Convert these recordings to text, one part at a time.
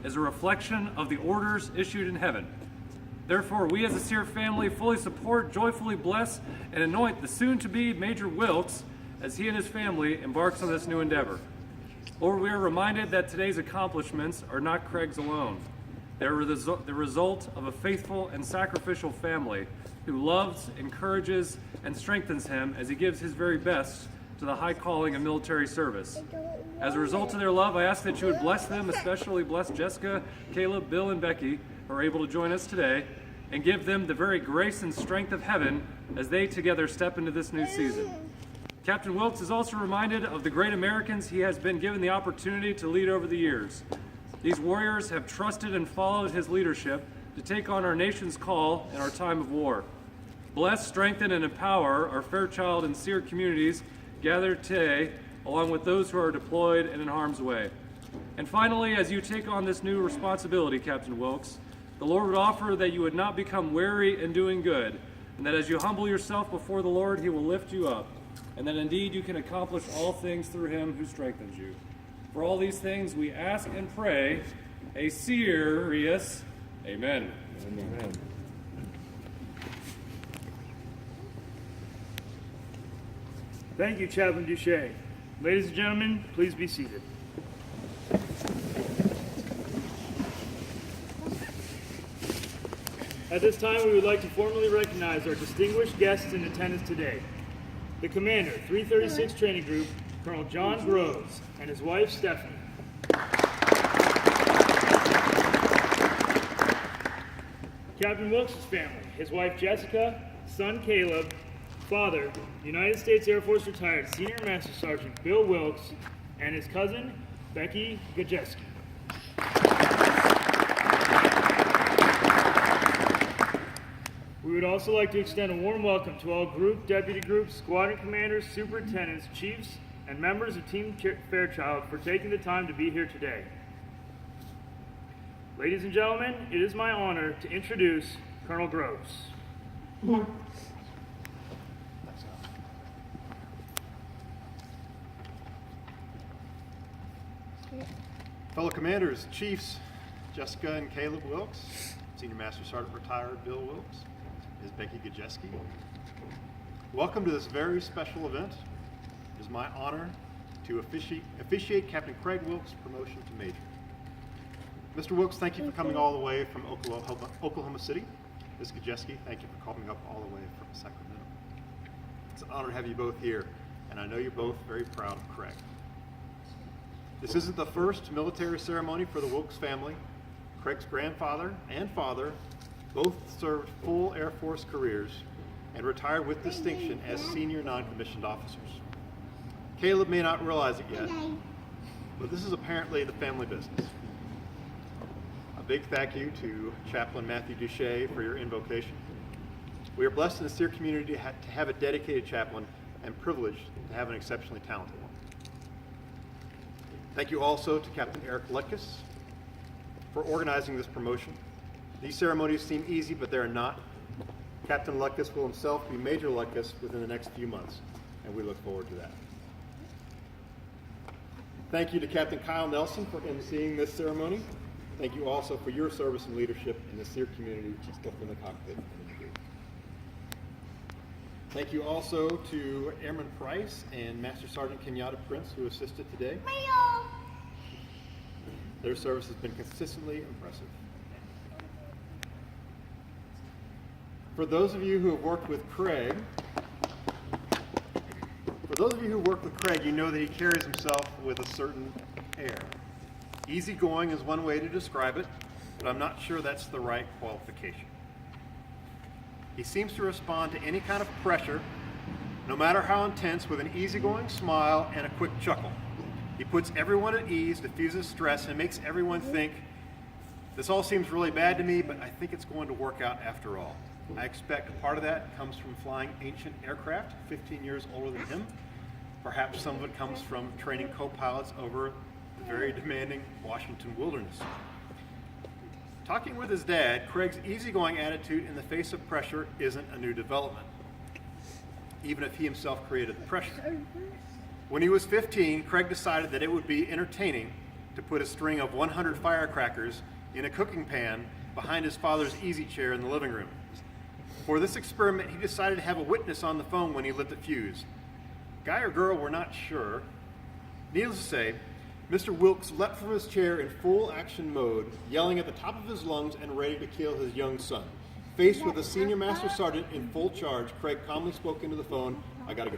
is a reflection of the orders issued in heaven. Therefore, we as a Sear family fully support, joyfully bless, and anoint the soon-to-be Major Wilkes as he and his family embarks on this new endeavor. Lord, we are reminded that today's accomplishments are not Craig's alone. They are the result of a faithful and sacrificial family who loves, encourages, and strengthens him as he gives his very best to the high calling of military service. As a result of their love, I ask that you would bless them, especially bless Jessica, Caleb, Bill, and Becky, who are able to join us today, and give them the very grace and strength of heaven as they together step into this new season. Captain Wilkes is also reminded of the great Americans he has been given the opportunity to lead over the years. These warriors have trusted and followed his leadership to take on our nation's call in our time of war. Bless, strengthen, and empower our Fairchild and Sear communities gathered today, along with those who are deployed and in harm's way. And finally, as you take on this new responsibility, Captain Wilkes, the Lord would offer that you would not become weary in doing good, and that as you humble yourself before the Lord, he will lift you up, and that indeed you can accomplish all things through him who strengthens you. For all these things we ask and pray, a serious amen. Amen. Thank you, Chaplain Duche. Ladies and gentlemen, please be seated. At this time, we would like to formally recognize our distinguished guests in attendance today. The Commander, 336 Training Group, Colonel John Groves, and his wife, Stephanie. Captain Wilkes' family, his wife, Jessica, son, Caleb, father, United States Air Force retired Senior Master Sergeant Bill Wilkes, and his cousin, Becky Gajeski. We would also like to extend a warm welcome to all group, deputy groups, squadron commanders, superintendents, chiefs, and members of Team Fairchild for taking the time to be here today. Ladies and gentlemen, it is my honor to introduce Colonel Groves. Fellow commanders, chiefs, Jessica and Caleb Wilkes, Senior Master Sergeant retired Bill Wilkes, Ms. Becky Gajeski. Welcome to this very special event. It is my honor to officiate Captain Craig Wilkes' promotion to Major. Mr. Wilkes, thank you for coming all the way from Oklahoma City. Ms. Gajeski, thank you for coming up all the way from Sacramento. It's an honor to have you both here, and I know you're both very proud of Craig. This isn't the first military ceremony for the Wilkes family. Craig's grandfather and father both served full Air Force careers and retired with distinction as senior non-commissioned officers. Caleb may not realize it yet, but this is apparently the family business. A big thank you to Chaplain Matthew Duche for your invocation. We are blessed in the Sear community to have a dedicated chaplain and privileged to have an exceptionally talented one. Thank you also to Captain Eric Wilkes for organizing this promotion. These ceremonies seem easy, but they are not. Captain Wilkes will himself be Major Wilkes within the next few months, and we look forward to that. Thank you to Captain Kyle Nelson for emceeing this ceremony. Thank you also for your service and leadership in the Sear community, both in the cockpit and in the group. Thank you also to Airman Price and Master Sergeant Kenyatta Prince who assisted today. Their service has been consistently impressive. For those of you who have worked with Craig, you know that he carries himself with a certain air. Easygoing is one way to describe it, but I'm not sure that's the right qualification. He seems to respond to any kind of pressure, no matter how intense, with an easygoing smile and a quick chuckle. He puts everyone at ease, diffuses stress, and makes everyone think, this all seems really bad to me, but I think it's going to work out after all. I expect part of that comes from flying ancient aircraft, 15 years older than him. Perhaps some of it comes from training co-pilots over the very demanding Washington wilderness. Talking with his dad, Craig's easygoing attitude in the face of pressure isn't a new development, even if he himself created the pressure. When he was 15, Craig decided that it would be entertaining to put a string of 100 firecrackers in a cooking pan behind his father's easy chair in the living room. For this experiment, he decided to have a witness on the phone when he lit the fuse. Guy or girl, we're not sure. Needless to say, Mr. Wilkes leapt from his chair in full action mode, yelling at the top of his lungs and ready to kill his young son. Faced with a senior master sergeant in full charge, Craig calmly spoke into the phone, "I gotta go."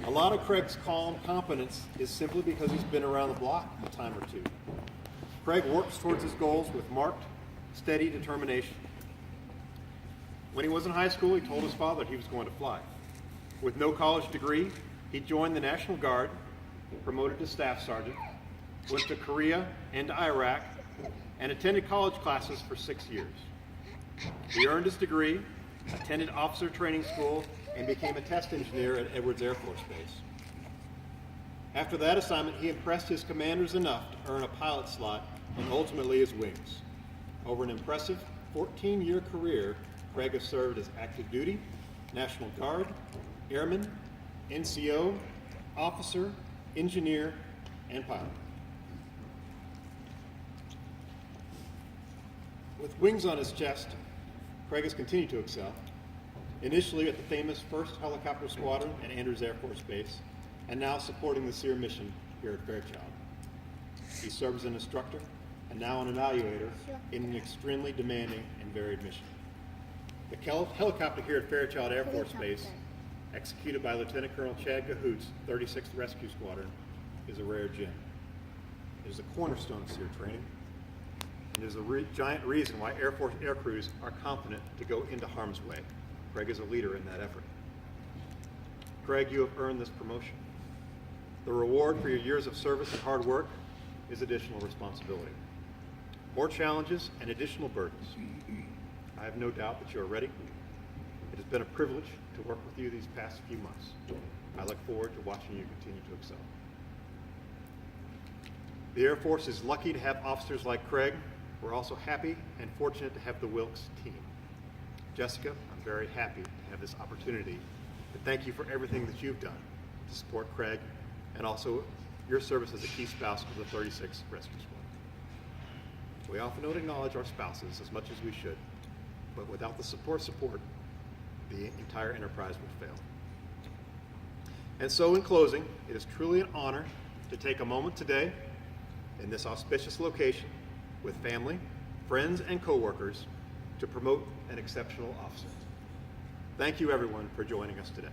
A lot of Craig's calm competence is simply because he's been around the block a time or two. Craig works towards his goals with marked, steady determination. When he was in high school, he told his father he was going to fly. With no college degree, he joined the National Guard, promoted to staff sergeant, went to Korea and to Iraq, and attended college classes for 6 years. He earned his degree, attended officer training school, and became a test engineer at Edwards Air Force Base. After that assignment, he impressed his commanders enough to earn a pilot slot and ultimately his wings. Over an impressive 14-year career, Craig has served as active duty, National Guard, airman, NCO, officer, engineer, and pilot. With wings on his chest, Craig has continued to excel. Initially at the famous 1st Helicopter Squadron at Andrews Air Force Base, and now supporting the SEER mission here at Fairchild. He serves as an instructor and now an evaluator in an extremely demanding and varied mission. The helicopter here at Fairchild Air Force Base, executed by Lieutenant Colonel Chad Cahoot's 36th Rescue Squadron, is a rare gem. It is a cornerstone of SEER training, and there's a giant reason why Air Force air crews are confident to go into harm's way. Craig is a leader in that effort. Craig, you have earned this promotion. The reward for your years of service and hard work is additional responsibility. More challenges and additional burdens. I have no doubt that you are ready. It has been a privilege to work with you these past few months. I look forward to watching you continue to excel. The Air Force is lucky to have officers like Craig. We're also happy and fortunate to have the Wilkes team. Jessica, I'm very happy to have this opportunity to thank you for everything that you've done to support Craig and also your service as a key spouse of the 36th Rescue Squad. We often don't acknowledge our spouses as much as we should, but without the support, the entire enterprise would fail. And so in closing, it is truly an honor to take a moment today in this auspicious location with family, friends, and coworkers to promote an exceptional officer. Thank you everyone for joining us today.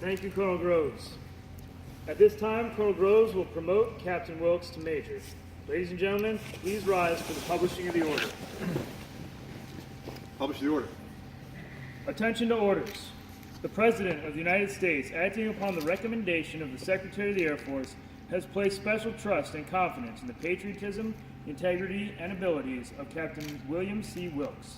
Thank you, Colonel Groves. At this time, Colonel Groves will promote Captain Wilkes to Major. Ladies and gentlemen, please rise for the publishing of the order. Publish the order. Attention to orders. The President of the United States, acting upon the recommendation of the Secretary of the Air Force, has placed special trust and confidence in the patriotism, integrity, and abilities of Captain William C. Wilkes.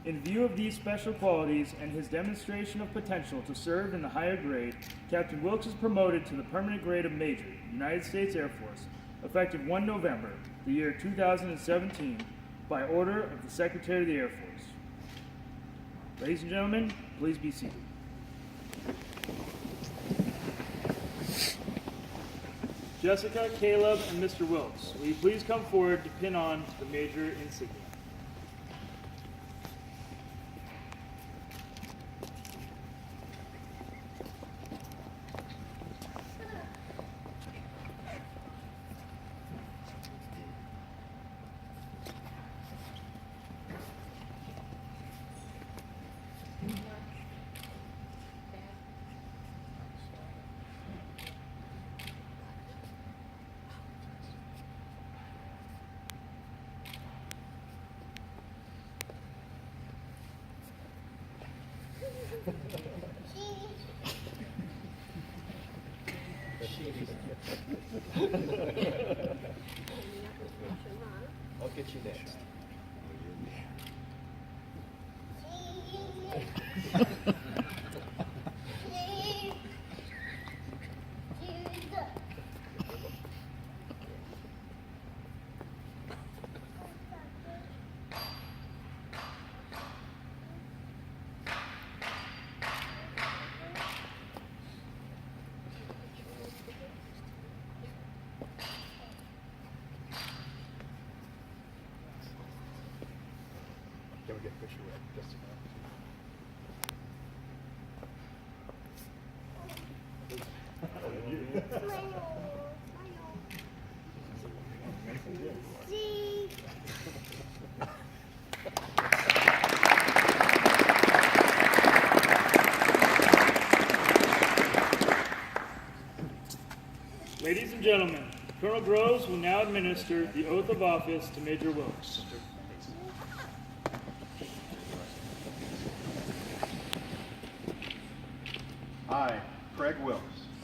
In view of these special qualities and his demonstration of potential to serve in the higher grade, Captain Wilkes is promoted to the permanent grade of Major, United States Air Force, effective 1 November, the year 2017, by order of the Secretary of the Air Force. Ladies and gentlemen, please be seated. Jessica, Caleb, and Mr. Wilkes, will you please come forward to pin on the Major insignia? I'll get you next. to get a picture with Jessica. See? Ladies and gentlemen, Colonel Groves will now administer the oath of office to Major Wilkes. I, Craig Wilkes,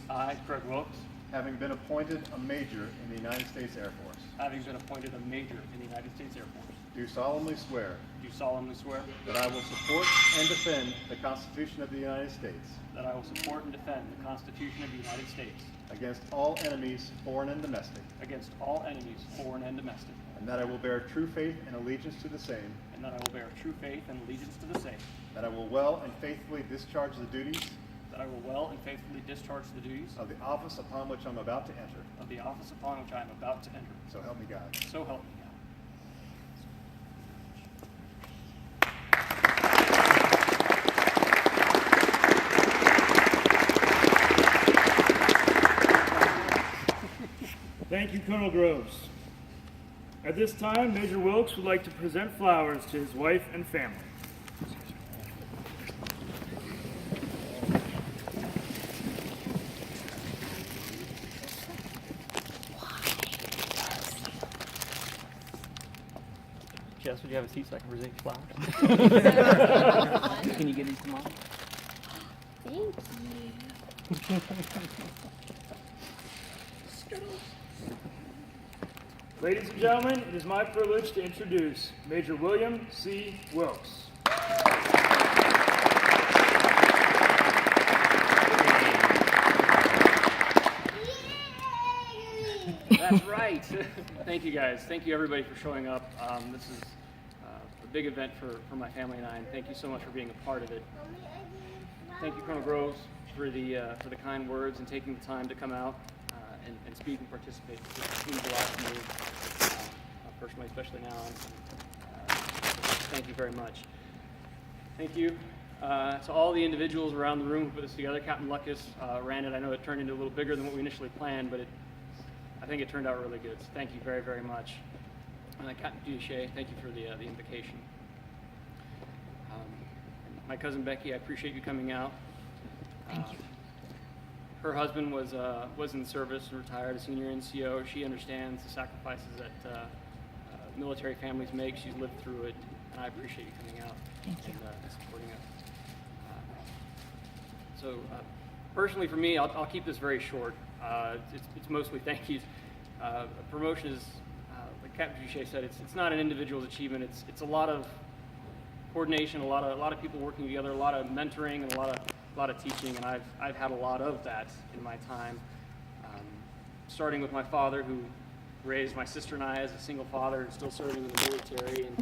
I, Craig Wilkes, having been appointed a major in the United States Air Force, having been appointed a major in the United States Air Force, do solemnly swear do solemnly swear that I will support and defend the Constitution of the United States that I will support and defend the Constitution of the United States against all enemies, foreign and domestic, against all enemies, foreign and domestic, and that I will bear true faith and allegiance to the same, and that I will bear true faith and allegiance to the same, that I will well and faithfully discharge the duties that I will well and faithfully discharge the duties of the office upon which I'm about to enter. of the office upon which I am about to enter. So help me God. So help me God. Thank you, Colonel Groves. At this time, Major Wilkes would like to present flowers to his wife and family. Jess, would you have a seat so I can present your flowers? Can you give these to Mom? Thank you. Ladies and gentlemen, it is my privilege to introduce Major William C. Wilkes. That's right. Thank you guys. Thank you everybody for showing up. This is a big event for my family and I, and thank you so much for being a part of it. Thank you, Colonel Groves, for the kind words and taking the time to come out and speak and participate. It means a lot to me, personally, especially now. Thank you very much. Thank you to all the individuals around the room who put this together. Captain Lucas ran it. I know it turned into a little bigger than what we initially planned, but I think it turned out really good. So thank you very, very much. Captain Duche, thank you for the invitation. My cousin Becky, I appreciate you coming out. Thank you. Her husband was in the service and retired, a senior NCO. She understands the sacrifices that military families make. She's lived through it, and I appreciate you coming out and supporting us. Personally, for me, I'll keep this very short. It's mostly thank yous. Promotion is, like Captain Duche said, it's not an individual's achievement. It's a lot of coordination, a lot of people working together, a lot of mentoring, and a lot of teaching, and I've had a lot of that in my time. Starting with my father, who raised my sister and I as a single father, and still serving in the military, and